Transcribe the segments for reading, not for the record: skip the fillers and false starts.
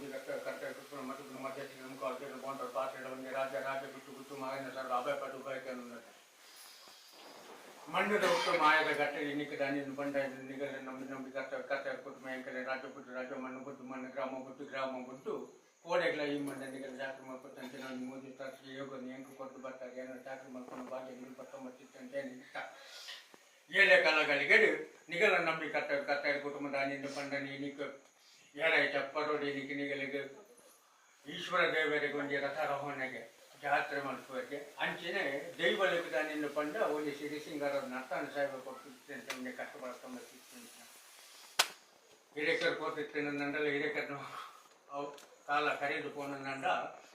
ನಂಬಿ ಕರ್ತ ಮತ್ತು ಮಧ್ಯ ಕಾಲ್ಗೆ ಬೋಂಟ ಪಾತ್ರೆ ರಾಜ ಗುಟ್ಟು ಮಾಯನ ಸರ್ ಅಭಯ ಪಟ್ಟು ಉಪಾಯಕ್ಕೆ ಮಣ್ಣದ ಹುಟ್ಟು ಮಾಯದ ಗಟ್ಟೆ ಇನ್ನಿಕ್ಕೆ ದಾನಿಯನ್ನು ಬಂಡ ನಿಗಲ ನಂಬಿ ಕರ್ತ ಕುಟುಂಬ ಎಂಕಲೆ ರಾಜ ಮಣ್ಣು ಗ್ರಾಮ ಗುಟ್ಟು ಕೋಡೆಗಳ ಈ ಮಣ್ಣ ನಿಗಲ ಜಾತ್ರೆ ಮಾಡ್ಕೊತಂತೆ ನಾವು ಮೋದಿ ತರಿಸಿ ಯೋಗನ ಹೆಂಗೆ ಕೊಟ್ಟು ಬರ್ತಾರೆ ಏನೋ ಜಾತ್ರೆ ಮಾಡ್ಕೊಂಡು ಭಾಗ್ಯ ಪತ್ತೊಂಬತ್ತಿತ್ತಂತೆ ಏಳೆ ಕಾಲಗಳಿಗೆ ನಿಗಲ ನಂಬಿ ಕರ್ತ ಕುಟುಂಬ ದಾನಿಯಿಂದ ಬಂಡನಿ ಇನ್ನಿಕ್ಕೆ ಯಾರಾಯ್ತ ಪರೋಡಿ ಇನ್ನಿಕ್ಕೆ ನಿಗಲಿಗೆ ಈಶ್ವರ ದೇವರಿಗೆ ಒಂದು ರಥಾರೋಹಣೆಗೆ ಜಾತ್ರೆ ಮಾಡಿಸುವಕ್ಕೆ ಅಂಚೆನೆ ದೈವಲಿಗೆ ದಾನಿಯಿಂದ ಬಂಡ ಒಂದು ಸಿರಿ ಸಿಂಗಾರ ನರ್ತಾನ ಸಾಹೇಬ ಕೊಟ್ಟಿರ್ತೇನೆ ನಮಗೆ ಕಷ್ಟಪಡ್ಕೊಂಬರ್ತಿತ್ತು ಹಿರೇಕರ್ ಕೊಟ್ಟಿರ್ತೇನೆ ನಂದಲ್ಲ ಹಿರೇಕರ್ನ ಕಾಲ ಕರೆದು ಪೋನ ನಂಡ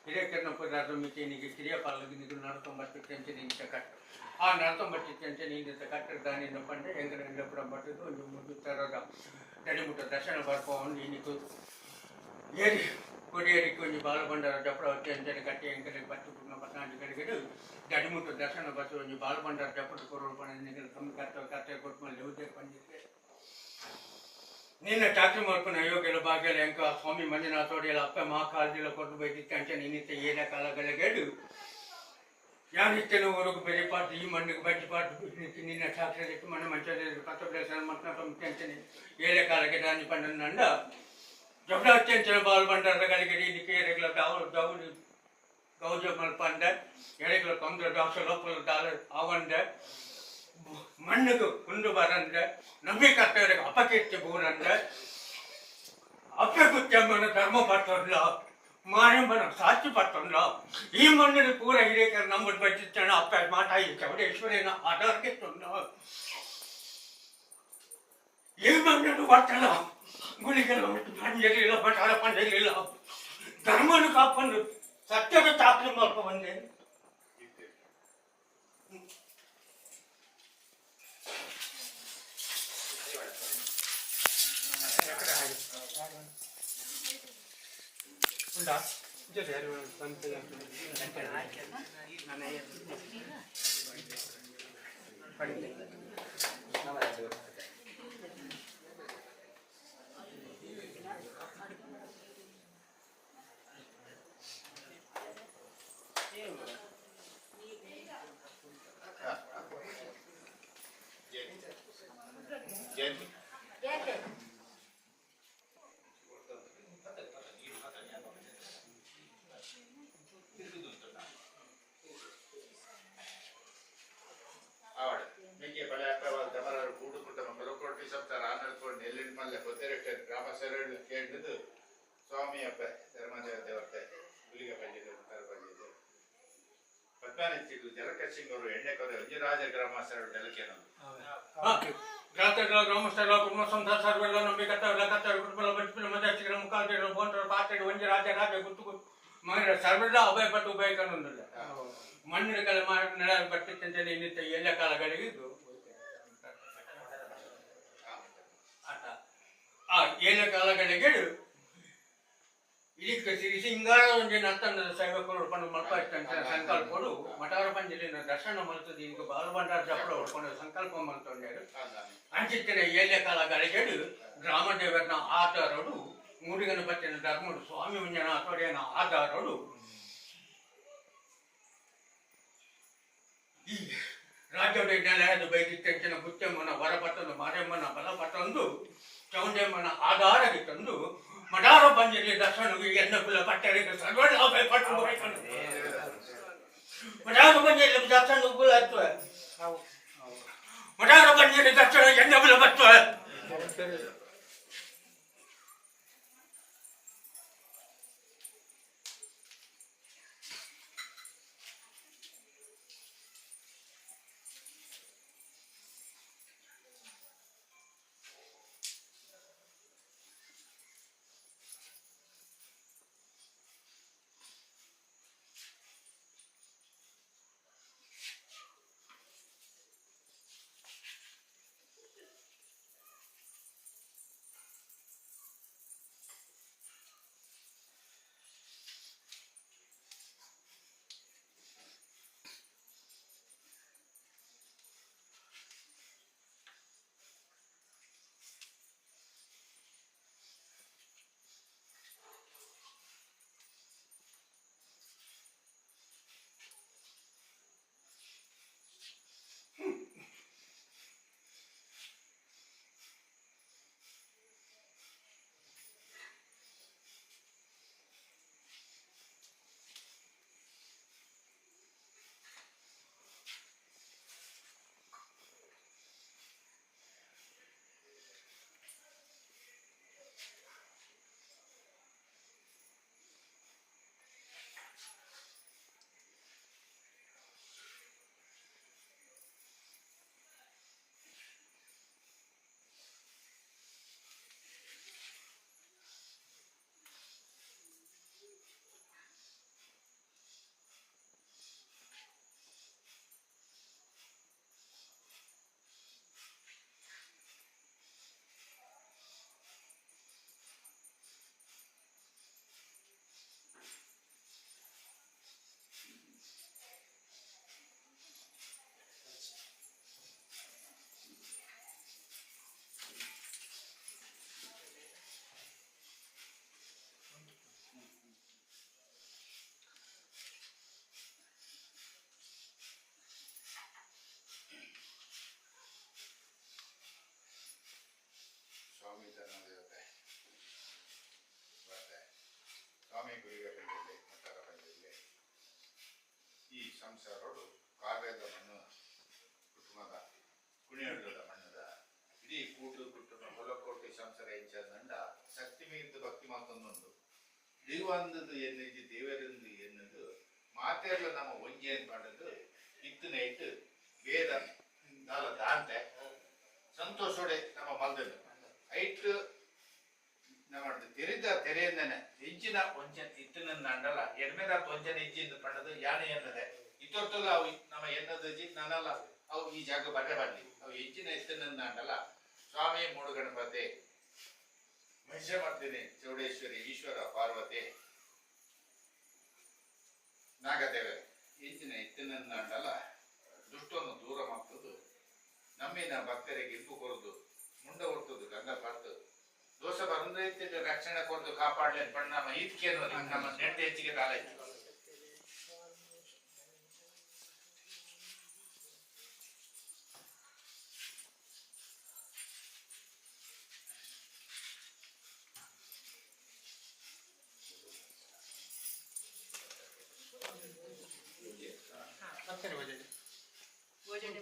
ಹಿರೇಕರ್ನ ಪದಾರ್ಥ ಮಿತಿನಿಗೆ ಕ್ರಿಯಾಪಾಲಕ್ಕೆ ನಿಗಲು ನರತೊಂಬತ್ತು ಟೆನ್ಷನ್ ಇಂಚ ಕಟ್ಟು ಆ ನರತೊಂಬತ್ತು ಟೆನ್ಷನ್ ಇಂದ ಕಟ್ಟಡ ದಾನಿಯಿಂದ ಬಂಡ ಹೆಂಗರಿಂದ ಕೂಡ ಬರ್ತದ್ದು ಒಂದು ಮುದ್ದು ಥರದ ತಡಿಮುಟ್ಟ ದರ್ಶನ ಬರ್ಕೊಂಡು ಇನ್ನಿತ್ತು ಏರಿ ಕೊಡಿಯರಿಗೆ ಒಂದು ಬಾಲ ಬಂಡಾರ ಜಪಡ ಟೆನ್ಷನ್ ಕಟ್ಟಿ ಹೆಂಗರಿಗೆ ಬಟ್ಟು ಪಟ್ನಾಡಿಗಳಿಗೆ ತಡಿಮುಟ್ಟ ದರ್ಶನ ಬಸ್ ಒಂದು ಬಾಲ ಬಂಡಾರ ಜಪಡ ಕೊರೋಡು ಪಣ ನಿಗಲು ಕಮ್ಮಿ ಕತ್ತೆ ಕೊಟ್ಟು ಮೇಲೆ ಉದ್ಯೋಗ ಬಂದಿದ್ದೆ ನಿನ್ನ ಚಾಕರಿ ಮಾಡ್ಕೊಂಡು ಅಯೋಗ್ಯಲ ಭಾಗ್ಯಲ ಎಂಕ ಸ್ವಾಮಿ ಮಂಜುನಾಥೋಡಿಯಲ್ಲ ಅಪ್ಪ ಮಹಾಕಾಲದಿಲ್ಲ ಕೊಟ್ಟು ಬೈದಿತ್ತು ಅಂಚೆ ನಿನ್ನಿತ್ತ ಏನ ಕಾಲಗಳಿಗೆ ಯಾನಿತ್ತೇನೋ ಹೊರಗು ಬೇರೆ ಪಾಠ ಈ ಮಣ್ಣಿಗೆ ಬಜ್ಜಿ ಪಾಠ ನಿನ್ನ ಚಾಕರಿ ಮಣ್ಣ ಮಂಚದ ಕತ್ತೊಬ್ಬ ಮತ್ತೊಂದು ಏಳೆ ಕಾಲಕ್ಕೆ ದಾನಿ ಪಂಡ ನಂಡ ಜೊಬ್ಬ ಅತ್ಯಂತ ಬಾಲ್ ಬಂಡಗಳಿಗೆ ಇದಕ್ಕೆ ಎರೆಗಳ ಗೌಜ ಮಲ್ಪಂಡ ಎರೆಗಳ ತೊಂದರೆ ಡಾಕ್ಟರ್ ಲೋಪಲ ದಾಲ ಅವಂಡ ಮಣ್ಣಿಗೆ ಕುಂದು ಬರಂದ ನಂಬಿ ಕರ್ತವ್ರಿಗೆ ಅಪಕೀರ್ತಿ ಬೋರಂದ ಅಪ್ಪಗುಚ್ಚಮ್ಮನ ಧರ್ಮ ಪಟ್ಟಲ್ಲ ಮಾಯಮ್ಮನ ಸಾಕ್ಷಿ ಪಟ್ಟಲ್ಲ ಈ ಮಣ್ಣಿನ ಪೂರ ಹಿರೇಕರ ನಂಬರ್ ಬಚ್ಚಿನ ಅಪ್ಪ ಮಾತಾಯಿ ಚೌಡೇಶ್ವರಿನ ಆಧಾರಕ್ಕೆ ತೊಂದ ಈ ಮಣ್ಣನ್ನು ಪಟ್ಟಲ್ಲ ಗುಳಿಗೆಲ್ಲ ಪಂಜಲಿಲ್ಲ ಪಟಾರ ಪಂಜಲಿಲ್ಲ ಧರ್ಮನ ಕಾಪಂದು ಸತ್ಯದ ಚಾಕರಿ ಮಾಡ್ಕೊ ಬಂದೆ ಸ್ವಾಮಿ ಅಪ್ಪ ಧರ್ಮದೇವತೆ ಗುಲಿಗ ಪಂಡಿತ ಪದ್ಮಾನಿತ್ಯಗಳು ಜಲಕಸಿಂಗ್ ಅವರು ಎಣ್ಣೆಕೊರೆ ಅಂಜರಾಜ ಗ್ರಾಮಸ್ಥರ ಜಲಕೇನದು ಗ್ರಾಮಸ್ಥರ ಕುಟುಂಬ ಸಂಸಾರ ಸರ್ವೆಲ್ಲ ನಂಬಿ ಕತ್ತ ಕುಟುಂಬ ಬಚ್ಚಿನ ಮಧ್ಯ ಮುಖಾಂತರ ಬೋಂಟರ ಪಾತ್ರೆ ಒಂಜಿ ರಾಜ ಗುತ್ತು ಮನೆ ಸರ್ವೆಲ್ಲ ಅಭಯ ಪಟ್ಟು ಉಪಯೋಗನೊಂದಿಲ್ಲ ಮಣ್ಣಿನ ಕಲೆ ಮಾಡಿ ನೆಲ ಬಟ್ಟಿತ್ತಂತೆ ಇನ್ನಿತ್ತ ಎಲ್ಲ ಕಾಲಗಳಿಗೆ ಏಳ ಕಾಲಗಳಿಗೆ ಇದಕ್ಕೆ ಸಿರಿ ಸಿಂಗಾರ ಒಂದು ನರ್ತನದ ಸೇವಕರು ಹೊಡ್ಕೊಂಡು ಮಲ್ಪಂತ ಸಂಕಲ್ಪರು ಮಠಾರ ಪಂಜಲಿನ ದರ್ಶನ ಮಲ್ತದ ಈಗ ಬಾಲ ಭಂಡಾರ ಜಪಡ ಹೊಡ್ಕೊಂಡು ಸಂಕಲ್ಪ ಮಲ್ತೊಂಡರು ಅಂಚಿತ್ತಿನ ಏಳೆ ಕಾಲಗಳಿಗೆ ಗ್ರಾಮ ದೇವರನ ಆಧಾರರು ಮೂಡಿಗನ ಬಚ್ಚಿನ ಧರ್ಮಡು ಸ್ವಾಮಿ ಮಂಜುನಾಥೋಡಿಯನ ಆಧಾರರು ಈ ರಾಜ್ಯದ ನೆಲೆಯದು ಬೈದಿಟ್ಟಂಚಿನ ಬುಚ್ಚಮ್ಮನ ವರಪಟ್ಟಂದು ಮಾರಮ್ಮನ ಬಲಪಟ್ಟಂದು ಚೌಂಡಮ್ಮನ ಆಧಾರಕ್ಕೆ ತಂದು ಮಠಾರ ಪಂಜಲಿ ದರ್ಶನವು ಎನ್ನ ಕುಲ ಪಟ್ಟರಿಗೆ ಸರ್ವಲಾಭ ಪಟ್ಟು ಮಠಾರ ಪಂಜಲಿ ದರ್ಶನ ಕುಲ ಮಠಾರ ಪಂಜಲಿ ದರ್ಶನ ಎನ್ನ ಕುಲ ಪಟ್ಟು ಸಂಸಾರೋಡು ಕಾವ್ಯದ ಮಣ್ಣು ಕುಟುಂಬದ ಕುಣಿಯೊಡ್ಡದ ಮಣ್ಣದ ಇಡೀ ಕೂಟು ಕುಟುಂಬ ಹೊಲಕೋಟೆ ಸಂಸಾರ ಎಂಚಂದಂಡ ಶಕ್ತಿ ಮೀರಿದ ಭಕ್ತಿ ಮಾತೊಂದುಂಡು ದೇವಂದದು ಎನ್ನಿಜಿ ದೇವರಂದು ಎನ್ನದು ಮಾತೆರ್ಲ ನಮ್ಮ ಒಂಜಿ ಅಂತ ಮಾಡೋದು ಇತ್ತು ನೈಟ್ ಬೇದ ನಾಲ ದಾಂತೆ ಸಂತೋಷೋಡೆ ನಮ್ಮ ಮಲ್ದನು ಐಟ್ ನಮ್ಮ ತೆರೆದ ತೆರೆಯಿಂದನೆ ಹೆಂಚಿನ ಒಂಚನ್ ಇತ್ತಿನ ಅಂಡಲ್ಲ ಎಡ್ಮೆದ ಒಂಚನ ಹೆಜ್ಜಿಂದ ಪಂಡದು ಯಾನೆ ಎನ್ನದೆ ಇತ್ತೊಟ್ಟಲು ಅವು ನಮ್ಮ ಎನ್ನದಜಿ ನನ್ನಲ್ಲ ಅವು ಈ ಜಾಗ ಬರೆ ಬರ್ಲಿ ಅವು ಹೆಂಚಿನ ಎತ್ತಿನ ಅಂಡಲ್ಲ ಸ್ವಾಮಿ ಮೂಡು ಗಣಪತಿ ಮಹಿಷಮರ್ದಿನಿ ಚೌಡೇಶ್ವರಿ ಈಶ್ವರ ಪಾರ್ವತಿ ನಾಗದೇವೆ ಹೆಂಚಿನ ಎತ್ತಿನ ಅಂಡಲ್ಲ ದುಷ್ಟವನ್ನು ದೂರ ಮಾಡ್ತದು ನಮ್ಮಿನ ಭಕ್ತರಿಗೆ ಇಂಪು ಕೊರದು ಮುಂಡ ಹೊರ್ತದು ಗಂಧ ಪಾರ್ತು ದೋಷ ಬಂದೈತಿ ರಕ್ಷಣೆ ಕೊರದು ಕಾಪಾಡಲಿ ಅನ್ಕೊಂಡು ನಮ್ಮ ಈತ್ಕೇನು ನಮ್ಮ ನೆಟ್ಟು ಹೆಚ್ಚಿಗೆ ತಾಲೈತಿ ಭೋಜನೆ ಪೂಜೆ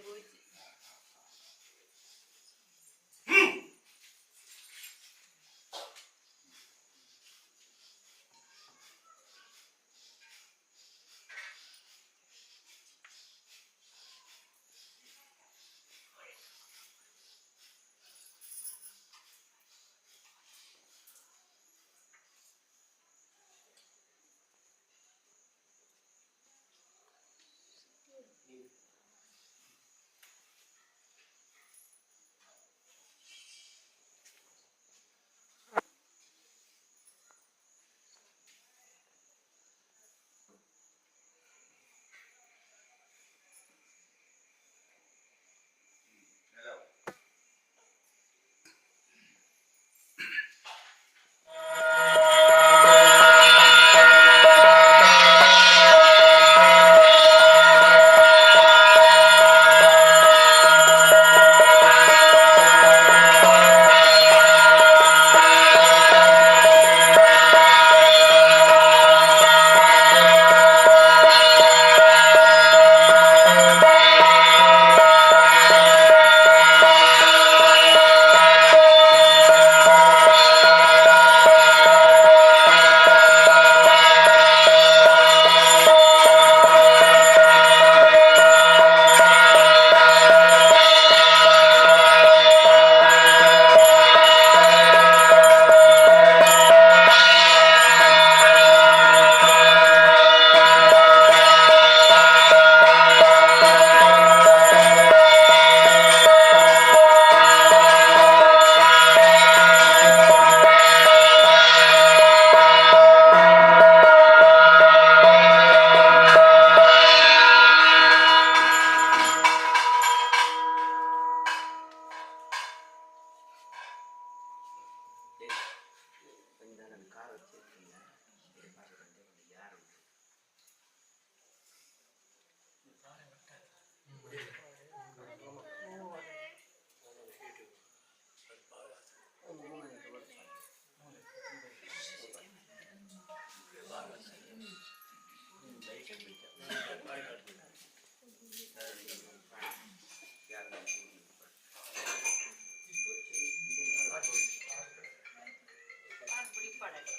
ಪುಡಿ ಪಡಲೆ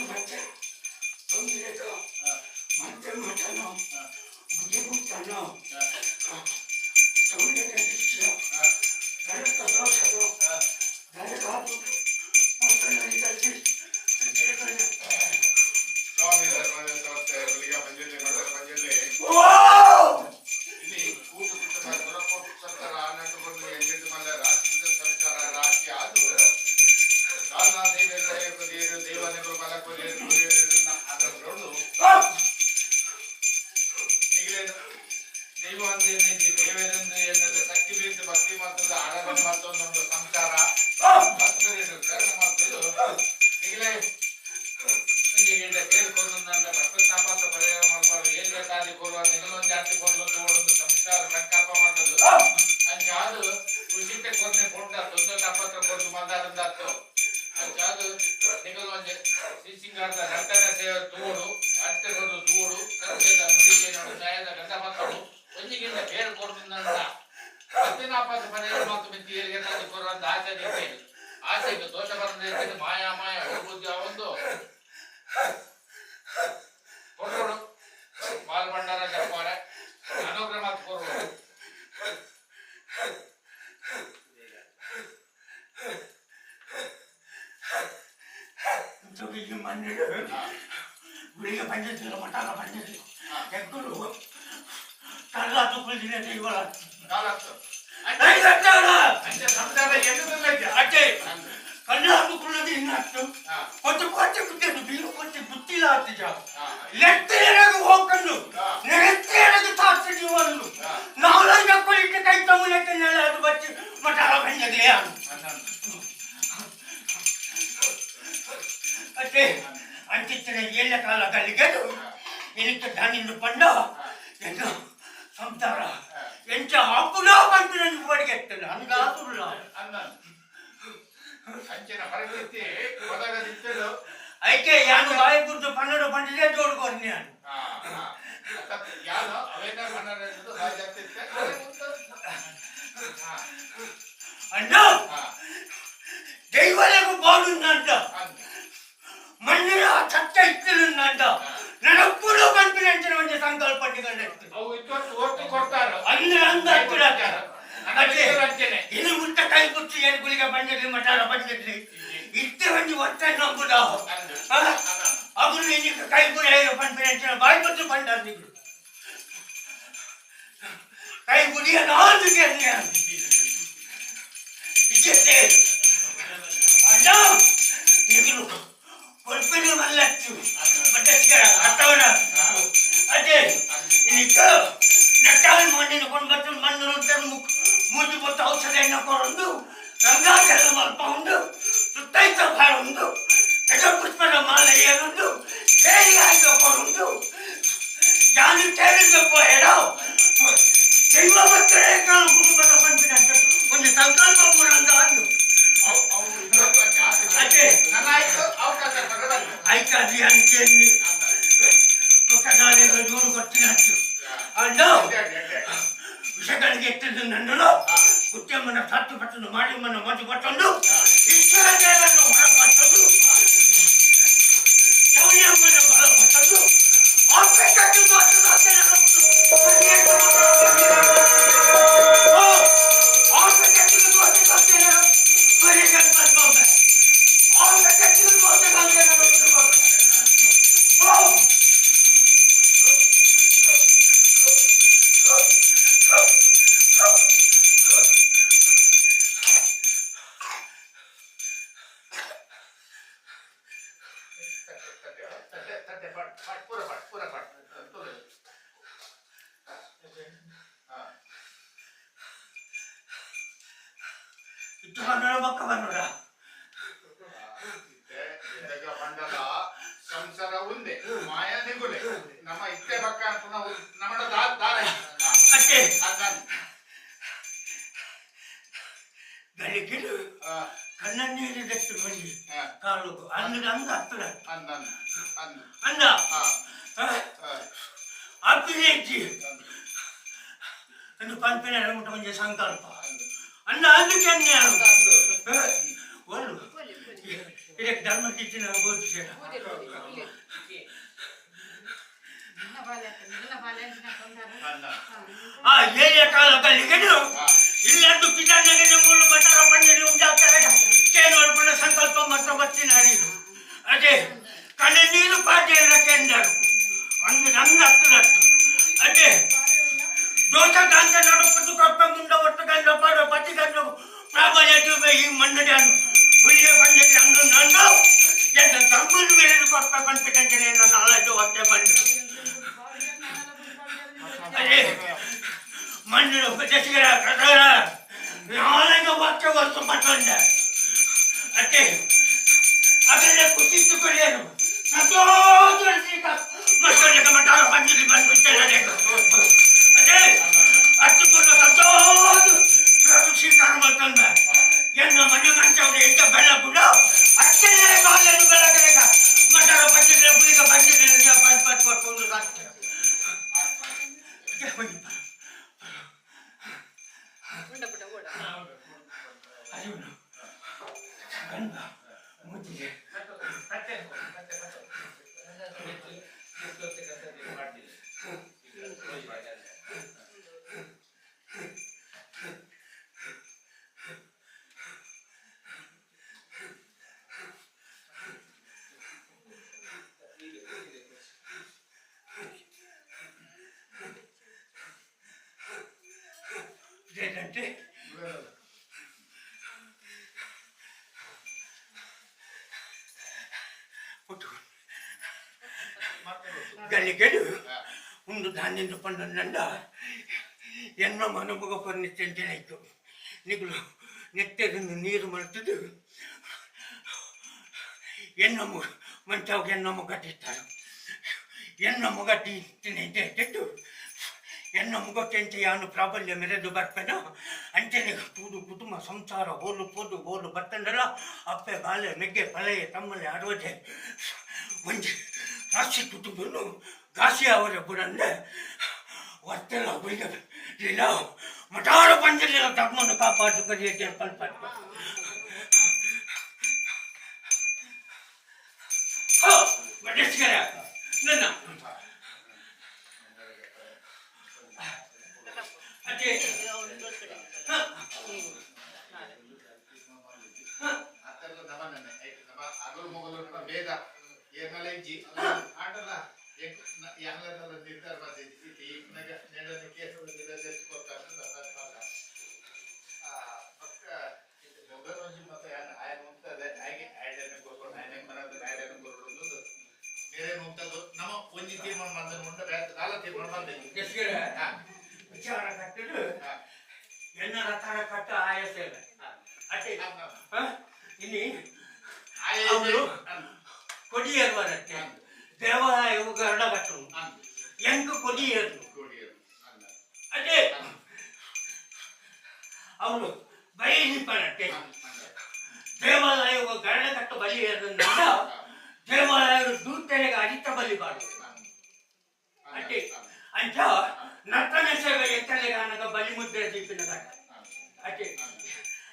ಮತ್ತೆ ತೊಂದರೆದು ಮತ್ತೆ ಮಟನು ಬುದ್ಧಿ ಬಿಟ್ಟನು ತೊಂದರೆ ದೃಶ್ಯ ನರಕ ದೋಷದು ನರಕಾದು ಮಕ್ಕಳಿಗೆ ಸ್ವಾಮಿ ಧರ್ಮದ ಪಂಜಲಿ ಪಂಜಲಿ ಇಲ್ಲಿ ಕೂಟು ಕುಟುಂಬ ಗುರಕೋಟು ಸರ್ಕಾರ ನಟುಕೊಂಡು ಎಂಟು ಮಲ್ಲ ರಾಷ್ಟ್ರೀಯ ಸರ್ಕಾರ ರಾಶಿ ಆದು ಕಾಲನಾ ದೇವರು ದೇವನೆಗಳು ಮಲಕೋಲೇರು ಅದರೊಳು ನಿಗಲೇನು ದೈವ ಒಂದು ಎನ್ನಿಸಿ ದೇವರೆಂದು ಎನ್ನದ ಶಕ್ತಿ ಬೀರ್ತು ಭಕ್ತಿ ಮತ್ತೊಂದು ಆರಾಧನೆ ಮತ್ತೊಂದೊಂದು ಸಂಸಾರ ಭಕ್ತರೇನು ಕರ್ಮ ಮತ್ತದು ನಿಗಲೇ ಹಿಂಗೆ ಕೇಳ್ಕೊಂಡು ನನ್ನ ಭಕ್ತನಾಪಾಸ ಪರಿಹಾರ ಮಾಡ್ಬಾರ್ದು ಏನ್ ಬೇಕಾದಿ ಕೊಡುವ ನಿಗಲೊಂದು ಜಾಸ್ತಿ ಕೊಡಲು ತೋಡೊಂದು ಸಂಸ್ಕಾರ ಸಂಕಲ್ಪ ಮಾಡೋದು ಅಂಚಾದು ಉಚಿತ ಕೊಡ್ನೆ ಕೊಟ್ಟ ತೊಂದರೆ ತಾಪತ್ರ ಕೊಟ್ಟು ಮಂದಾರಂದಾತು ಅಂಚಾದು ನಿಗಲೊಂದು ಸಿಂಗಾರದ ನರ್ತನ ಸೇವೆ ತೋಡು ಅಷ್ಟೇ ಕೊಡು ತೋಡು ಸತ್ಯದ ನುಡಿಗೆ ನೋಡು ನ್ಯಾಯದ ಗಂಡ ಮಕ್ಕಳು ಒಂದಿಗಿಂತ ಕೇಳ್ಕೊಂಡು ನನ್ನ ಭಕ್ತನಾಪಾಸ ಪರಿಹಾರ ಮತ್ತು ಮಿತಿ ಏರಿಗೆನಾದಿ ಕೊಡುವಂತ ಆಚರಣೆ ಆಸೆಗೆ ದೋಷ ಬರದೇ ಮಾಯಾ ಮಾಯ ಹೋಗುದು ಒಂದು ಕೊಡೋಡು ಬಾಲ್ ಭಂಡಾರ ಜಪಾರೆ ಅನುಗ್ರಹ ಮಾತು ಕೊಡೋಡು ಗುಳಿಗೆ ಪಂಚಾಯತ್ ಮಠಾಲ ಪಂಚಾಯತ್ ಎಕ್ಕರು ಕಲ್ಲ ತುಪ್ಪಲಿನ ದೈವಳ ಕಲ್ಲ ತುಪ್ಪಲది ಇನ್ನಷ್ಟು ಕೊಟ್ಟು ಕೊಟ್ಟು ಬಿಟ್ಟದ್ದು ಬೀರು ಕೊಟ್ಟು ಬುತ್ತಿಲ್ಲ ಹತ್ತಿಜ ಲೆತ್ತೇರಗು ಹೋಗ್ಕೊಂಡು ನೆರೆತ್ತೇರಗು ತಾಡ್ಸಿದ್ವಿ ಒಂದು ನಾಳೆ ಜಪ್ಪಲಿಕ್ಕೆ ಕೈ ತಮ್ಮಲಕ್ಕೆ ನೆಲ ಅದು ಬಚ್ಚಿ ಮಠಾಲ ಪಂಚಾಯತ್ಲೇ ಅನು ಅಷ್ಟೇ ಅಂತಿತ್ತಿನ ಏಳ ಕಾಲ ಕಲಿಗೆದು എനിക്ക് ധനിന്ന് പണ്ടോ എന്ന് സംസാര എനിക്ക് ആപ്പുലോ പണ്ടിന് പഠിക്കത്തില്ല അങ്കാത്തുള്ള ಅಂಚಿನ ಪರಿಸ್ಥಿತಿ ಒದಗದಿತ್ತಲು ಐಕೆ ಯಾನು ಬಾಯಿ ಕುರಿತು ಪನ್ನಡ ಪಂಡಿಗೆ ಜೋಡ್ಕೊಂಡು ನಾನು ಯಾನು ಅವೇನ ಮನರಂದು ರಾಜತ್ತಿತ್ತೆ ಅಣ್ಣ ದೈವಲೆಗೂ ಬಾಳುಂದಂತ ಮಣ್ಣಿನ ಚಟ್ಟ ಇತ್ತಿಲ್ಲಂತ ನನಪ್ಪುಲು ಕಾನ್ಫಿಡೆನ್ಸ್ ಒಂದು ಸಂಕಲ್ಪ ಪಟ್ಟಿಕೊಂಡು ಅವು ಇತ್ತು ಓಟು ಕೊಡ್ತಾರೋ ಅಂದ್ರೆ ಅಂದ ಇದು ಮುಟ್ಟ ಕೈ ಕುಚ್ಚಿ ಏನು ಗುಳಿಗೆ ಬಂದಿರಲಿ ಮಠಾಲ ಬಂದಿರಲಿ ಇಷ್ಟೇ ಒಂದು ಒಟ್ಟ ನಂಬುದ ಅವರು ನಿನಗೆ ಕೈ ಗುಳಿ ಕಾನ್ಫಿಡೆನ್ಸ್ ಬಾಯಿ ಕೊಟ್ಟು ಬಂದಿದ್ರು ಕೈ ಗುಡಿಯ ನಾಲ್ಕು ಇಷ್ಟೇ ಅಣ್ಣ ನಿಗಲು ಕೊಲ್ಪನೆ ಮಲ್ಲಚ್ಚು ಬಟ್ಟೆಸ್ಕರ ಅರ್ಥವನ ಅದೇ ಇನ್ನಿಟ್ಟು ನಟ್ಟಾಲ್ ಮಣ್ಣಿನ ಕೊಂಡ್ಬಟ್ಟು ಮಣ್ಣು ಮೂಜು ಬೊತ್ತು ಔಷಧಿಯನ್ನು ಕೊರೊಂದು ಗಂಗಾಜಲ ಮಲ್ಪ ಉಂಡು ಸುತ್ತೈತ ಭಾರ ಉಂಡು ಗಜ ಪುಷ್ಪದ ಮಾಲೆ ಏನುಂಡು ಕೇಳಿ ಆಯ್ತು ಕೊರುಂಡು ಜಾನು ಕೇಳಿದ ಪೋಯಡೋ ದೈವ ಭಕ್ತರೇ ಕಾಲು ಕುಟುಂಬದ ಕಾನ್ಫಿಡೆನ್ಸ್ ಒಂದು ಸಂಕಲ್ಪ ಪೂರಂಗ ಅಂದು ಅದೇ ಆಯ್ಕಾದಿ ಅಂಕೇನಿ ಬೊಕ್ಕದಾಲೆಗಳು ಜೋರು ಕೊಟ್ಟಿನಷ್ಟು ಅಣ್ಣ ವಿಷಗಳಿಗೆ ಎತ್ತಿದ್ದು ನನ್ನನು ಕುಚ್ಚಮ್ಮನ ಸತ್ತು ಪಟ್ಟನ್ನು ಮಾಡಿಮ್ಮನ ಮದ್ದು ಪಟ್ಟೊಂದು ಈಶ್ವರ ದೇವರನ್ನು ಹೊರಪಟ್ಟದ್ದು ಶೌರ್ಯಮ್ಮನ ಬಲ ಪಟ್ಟದ್ದು operator itu kan baka banora ಮಂಡಲ ಸಂಸಾರ ಒಂದೇ ಮಾಯಾ ನಿಗುಲೆ ನಮ್ಮ ಇತ್ತೆ ಬಕ್ಕ ಅಂತ ನಾವು ನಮ್ಮ ದಾರ ಅಷ್ಟೇ ಗಳಿಗಿಡು ಕಣ್ಣನ್ನೀರಿದಷ್ಟು ಮಂದಿ ಕಾಳು ಅಂದ ಅಂದ ಹತ್ತಿರ ಅಂದ ಅಭಿನೇಜಿ ಒಂದು ಪಂಪಿನ ಮುಟ್ಟ ಮಂದಿ ಸಂಕಲ್ಪ ಅಂದ ಅದಕ್ಕೆ ಒಳ್ಳು ಇದಕ್ಕೆ ಧರ್ಮ ಕಿಚ್ಚಿನ ಗೋಚು ಸೇರ ಆ ಏರಿಯ ಕಾಲಗಳಿಗೆ ಇಲ್ಲಂದು ಪಿತಾನಿಗೆ ನಮ್ಮನ್ನು ಮಠರ ಪಂಡಿಯಲ್ಲಿ ಉಂಟಾಗ್ತಾರೆ ಕೇವಲ ಸಂಕಲ್ಪ ಮತ್ತು ಬತ್ತಿನ ಹರಿದು ಅದೇ ಕಲೆ ನೀರು ಪಾಠ್ಯ ಎಂದರು ಅಂದು ನನ್ನ ಹತ್ತದತ್ತು ಅದೇ ದೋಷ ಕಾಂತ ನಡುಪಟ್ಟು ಕೊಟ್ಟ ಮುಂಡ ಒಟ್ಟು ಗಂಡ ಪಾಡ ಪತಿ ಗಂಡ ಪ್ರಾಬಲ್ಯ ಈ ಮನ್ನಡನ್ನು ಹುಲಿಗೆ ಬಂದಿಗೆ ಅಂದು ನಂದು ಎಂತ ತಮ್ಮನ್ನು ಮೇಲೆ ಕೊಟ್ಟ ಕನ್ಪಿಟೆನ್ಷನ್ ನನ್ನ ನಾಲ್ಕು ಹೊಟ್ಟೆ ಬಂದು ಅದೇ ಮಣ್ಣಿನ ಉಪದೇಶಕರ ಪ್ರಕಾರ ನಾಳೆಗೆ ವಾಕ್ಯ ವಸ್ತು ಮತ್ತೊಂದ ಅದೇ ಅದನ್ನ ಕುಸಿತು ಕೊಡಿಯನು ಮತ್ತೊಂದು ಮಠ ಬಂದಿಲ್ಲಿ ಬಂದ್ಬಿಟ್ಟೆ ಅದೇ ಹಚ್ಚಿಕೊಂಡು ಸಂತೋಷ ಸ್ವೀಕಾರ ಮತ್ತೊಂದ ಎನ್ನ ಮನೆ ಮಂಚವ್ರು ಎಂತ ಬೆಲ್ಲ ಬಿಡ ಅಷ್ಟೇ ಬಾಲ್ಯನು ಬೆಳಗರೆಗ ಮಠರ ಬಂದಿದ್ರೆ ಬುಳಿಗ ಬಂದಿದ್ರೆ ಬಂದ್ ಕೊಟ್ಕೊಂಡು ಸಾಕ್ತಾರೆ ಮುದ್ದಿಗೆ ఏంటంటే ಗಲ್ಲಿಗೆಡು ಒಂದು ಧಾನ್ಯದ ಪಂಡನಂಡ ಎನ್ನ ಮನಮುಗ ಪರ್ನಿಚ್ಚಂಟೆನಾಯ್ತು ನಿಗುಲು ನೆಟ್ಟೆದನ್ನು ನೀರು ಮಲ್ತದು ಎನ್ನ ಮಂಚಾವ್ಗೆ ಎನ್ನ ಮುಗಟ್ಟಿರ್ತಾರೆ ಎನ್ನ ಮುಗಟ್ಟಿ ತಿಟ್ಟು ಎನ್ನ ಮುಗಟ್ಟೆಂತೆ ಯಾನು ಪ್ರಾಬಲ್ಯ ಮೆರೆದು ಬರ್ಪೆನೋ ಅಂಚೆನೆ ಕೂಡು ಕುಟುಂಬ ಸಂಸಾರ ಹೋಲು ಪೋದು ಹೋಲು ಬರ್ತಂಡಲ್ಲ ಅಪ್ಪೆ ಬಾಲೆ ಮೆಗ್ಗೆ ಪಳೆಯ ತಮ್ಮಲೆ ಅಡವಜೆ ಒಂಜಿ ರಾಶಿ ಕುಟುಂಬನು ಘಾಸಿ ಅವರ ಬುಡಂದೆ ವರ್ತಲ ಬೈಗ ಇಲ್ಲ ಮಠಾರ ಪಂಜಲಿನ ತಮ್ಮನ್ನು ಕಾಪಾಡು ಕರಿಯಕ್ಕೆ ಪಲ್ಪಟ್ಟು ನನ್ನ ಅದೇ ಅಗಲು ಮೊಗಲು ಭೇದ ಏರ್ನಲ್ಲ ಇಜ್ಜಿ ಆಟಲ್ಲ ಯಾನೆಲ್ಲ ನಿರ್ಧಾರ ಮಾಡ್ತಿದ್ದಿ ನೆಡನೆ ಕೇಸು ಮೊಗಲೊಂಜಿ ಮತ್ತೆ ಆಯನ ಉಂಟದೆ ಹಾಗೆ ಆಯ್ಡನೆ ಕೊರ್ಕೊಂಡು ಆಯ್ನ ಮನದ ಆಯ್ಡನೆ ಕೊರ್ಕೊಂಡು ಬೇರೆ ಉಂಟದು ನಮ್ಮ ಒಂಜಿ ತೀರ್ಮಾನ ಮಾಡ್ತಾನೆ ಉಂಟ ನಾಲ ತೀರ್ಮಾನ ಮಾಡ್ಬೇಕು ವಿಚಾರ ಕಟ್ಟಲು ಎನ್ನ ರಥನ ಕಟ್ಟ ಆಯಸೇವೆ ಅಟ್ಟೆ ಇಲ್ಲಿ ಅವರು ಕೊಡಿಯೇರುವರತ್ತೆ ದೇವಾಲಯವು ಗರಡ ಕಟ್ಟು ಎಂಟು ಕೊಡಿಯೇರು ಅದೇ ಅವರು ಬಯಲಿಪ್ಪನತ್ತೆ ದೇವಾಲಯವು ಗರಡ ಕಟ್ಟು ಬಲಿಯೇರಿಂದ ದೇವಾಲಯವು ದೂತನೆಗೆ ಅರಿತ ಬಲಿ ಮಾಡುವುದು ಅಟ್ಟೆ ಅಂತ ನರ್ತನ ಸೇವೆ ಎತ್ತಲೆಗಾನಗ ಬಲಿ ಮುದ್ರೆ ದೀಪಿನ ಘಟ್ಟ ಅಟ್ಟೆ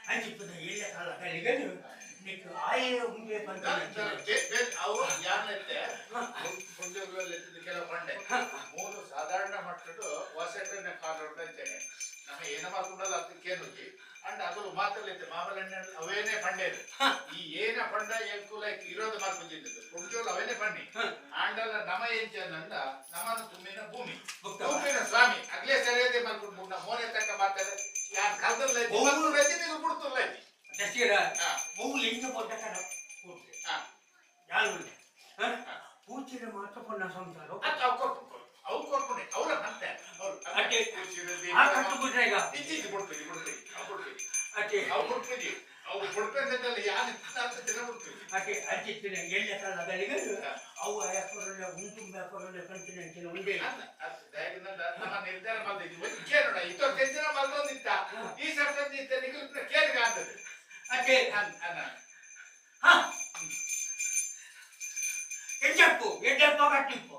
ಅಂಚಿಪ್ಪದ ಎಲ್ಲ ಕಾಲ ಕಲಿಗೆ నీకు ఆయే ఉండే పంట ಅವು ಯಾರನ್ನೆತ್ತೆ ಪುಂಜಗಳಲ್ಲಿ ಎತ್ತಿದಕ್ಕೆಲ್ಲ ಬಂಡೆ ಮೂರು ಸಾಧಾರಣ ಮಟ್ಟದ್ದು ಹೊಸಟನ್ನ ಕಾಲು ಅಂತೇನೆ ನಮ್ಮ ಏನ ಮಾಡ್ಕೊಂಡಲ್ಲ ಅದಕ್ಕೇನು ಅಂಡ್ ಅದು ಮಾತಲ್ಲೈತೆ ಮಾಮಲೆಣ್ಣೆ ಅವೇನೇ ಪಂಡೆ ಈ ಏನ ಪಂಡ ಏಲ್ಕೂಲ ಇರೋದು ಮಾಡ್ಕೊಂಡಿದ್ದು ಪುಂಜೋಲು ಅವೇನೇ ಪಣ್ಣಿ ಆಂಡಲ್ಲ ನಮ ಏಂಚಂದ ನಮ್ಮನ್ನು ತುಂಬಿನ ಭೂಮಿನ ಸ್ವಾಮಿ ಅಗ್ಲೇ ಸರಿಯದೆ ಮಾಡ್ಕೊಂಡು ಮೋನೆ ತಕ್ಕ ಮಾತಾಡ ಯಾರು ಕಾಲದಲ್ಲಿ ನೀವು ಬಿಡ್ತಲ್ಲ ದಸರಾ ಮೂಲ ಎಂಟು ಪೊಟ್ಟ ಕಡ ಯಾರು ಪೂಚಿನ ಮಾತ್ರ ಪೊನ್ನ ಸಂಸಾರ ಅವು ಕೊಡ್ಕೊಂಡೆ ಅವರ ಮತ್ತೆ ಆ ಕಟ್ಟು ಬಿಟ್ರೆ ಈಗ ಇತ್ತೀಚೆ ಕೊಡ್ತೀವಿ ಅವು ಕೊಡ್ತೀವಿ ಅದೇ ಅವು ಕೊಡ್ತೀವಿ ಅವು ಕೊಡ್ಕೊಂಡಲ್ಲ ಯಾರು ಜನ ಕೊಡ್ತೀವಿ ಅದೇ ಅಜ್ಜಿತ್ತಿನ ಎಲ್ಲ ಕಾಲಗಳಿಗೆ ಅವು ಯಾಕೊರಲ್ಲ ಉಂಟುಂಬ ಯಾಕೊರಲ್ಲ ಕಂಟಿನೆಂಟಿನ ಒಂದೇ ನಮ್ಮ ನಿರ್ಧಾರ ಮಾಡಿದ್ವಿ ಕೇಳೋಣ ಇತ್ತು ಜನ ಮಲ್ದೊಂದಿತ್ತ ಈ ಸರ್ತಿ ನಿಗಲಿನ ಕೇಳಿಗ ಅಂತದ್ದು ಅದೇ ಹಾ ಎಂಜಪ್ಪು ಎಡ್ಡಪ್ಪ ಕಟ್ಟಿಪ್ಪು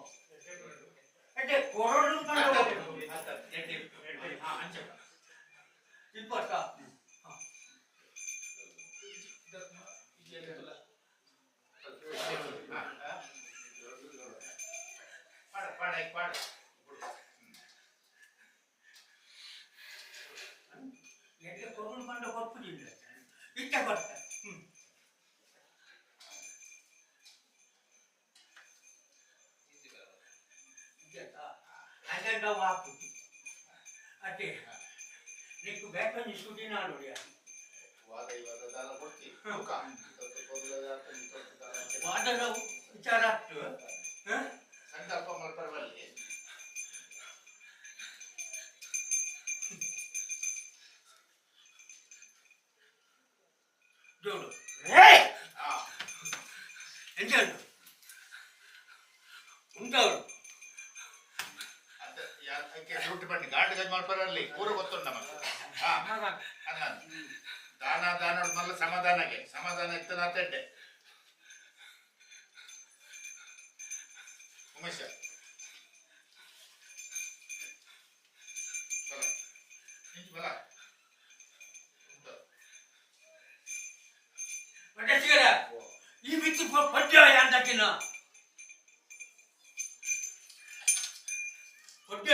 ಅದೇ ಕೊರಳು ಇಪ್ಪತ್ತ పాడు ಎಲ್ಲಿ ಕೊರೋನ ಬಂದ ಗೊತ್ತಿಲ್ಲ ಇಷ್ಟ ಗೊತ್ತ ಅಜೆಂಡ ವಾಪು ಅದೇ నీకు బ్యాక్ స్కూటీ నాడు ವಾದದ ವಿಚಾರ ಸಂಕಲ್ಪ ಮಾಡ್ಬಾರ್ವಲ್ಲಿ ಜೋಡು ಎಂತ ಉಂಟವಳು ಡ್ಯೂಟಿ ಬನ್ನಿ ಗಾಡಿ ಗಜ್ ಮಾಡ್ಬಾರಲ್ಲಿ ಪೂರ ಗೊತ್ತುಂಟ ನಮಗೆ ದಾನ ದಾನ ಮಲ್ಲ ಸಮಾಧಾನ ಇತ್ತು ನಾ ತೆಡ್ಡೆ ಉಮೇಶ ಬಲ ಈ ಬಿತ್ತು ಪದ್ಯ ಅಂದಕ್ಕಿನ ಪದ್ಯ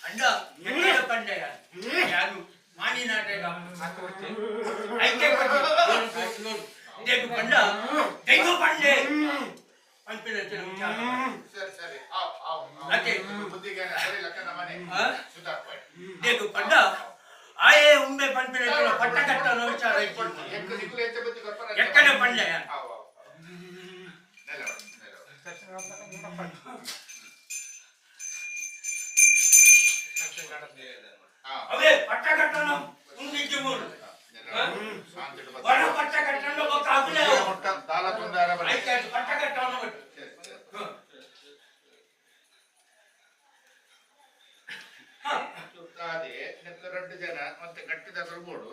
ಅಂಡ ಎಣ್ಣೆ ಕಂಡೆ ಯಾರು ಮಾನಿ ನಾಟಕ ಐತೆ ಕಂಡ ದೈವ ಪಂಡೆ ಅಂಪಿನ ವಿಚಾರ ಸರಿ ಅದೇ ಬುದ್ಧಿಗೆ ಸರಿ ಲಕ್ಕನ ಮನೆ ದೇಕು ಕಂಡ ಆಯೇ ಉಂಬೆ ಪಂಪಿನ ಪಟ್ಟ ಕಟ್ಟನ ವಿಚಾರ ಎಕ್ಕಡೆ ಪಂಡೆ ಅವೇ ಪಟ್ಟ ಕಟ್ಟನ ಉಂಡಿಕ್ಕೆ ಮೂರು ವರ ಪಟ್ಟ ಕಟ್ಟನ ಗೊತ್ತಾಗಲೇ ತಾಲ ತುಂದಾರ ಆಯ್ತು ಪಟ್ಟ ಕಟ್ಟನ ಬಿಟ್ಟು ಅದೇ ನೆಕ್ಕ 2 ಜನ ಮತ್ತೆ ಗಟ್ಟಿದ ಬರ್ಬೋಡು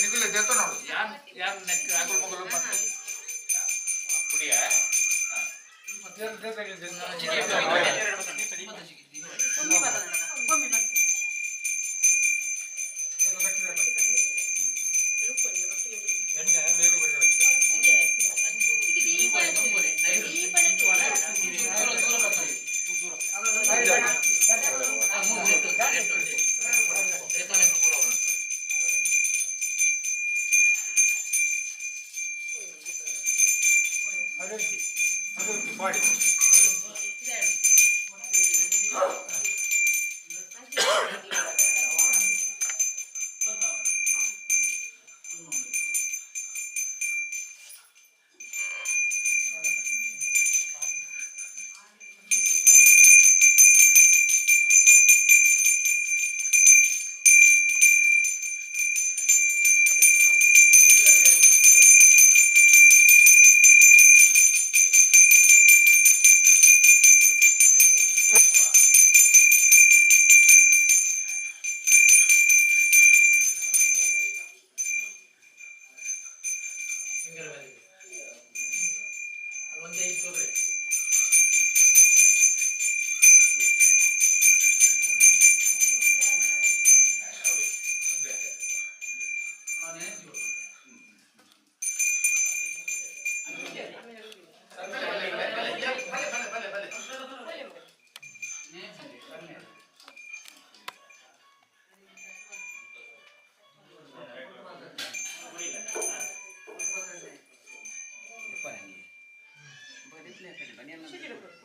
ನಿಗುಲೆ ಜೊತೆ ನೋಡು ಯಾನ್ ನೆಕ್ ಆಗಲ್ ಮಗಲು ಮತ್ತೆ ಕುಡಿಯ ಮಾಡಿ Sini,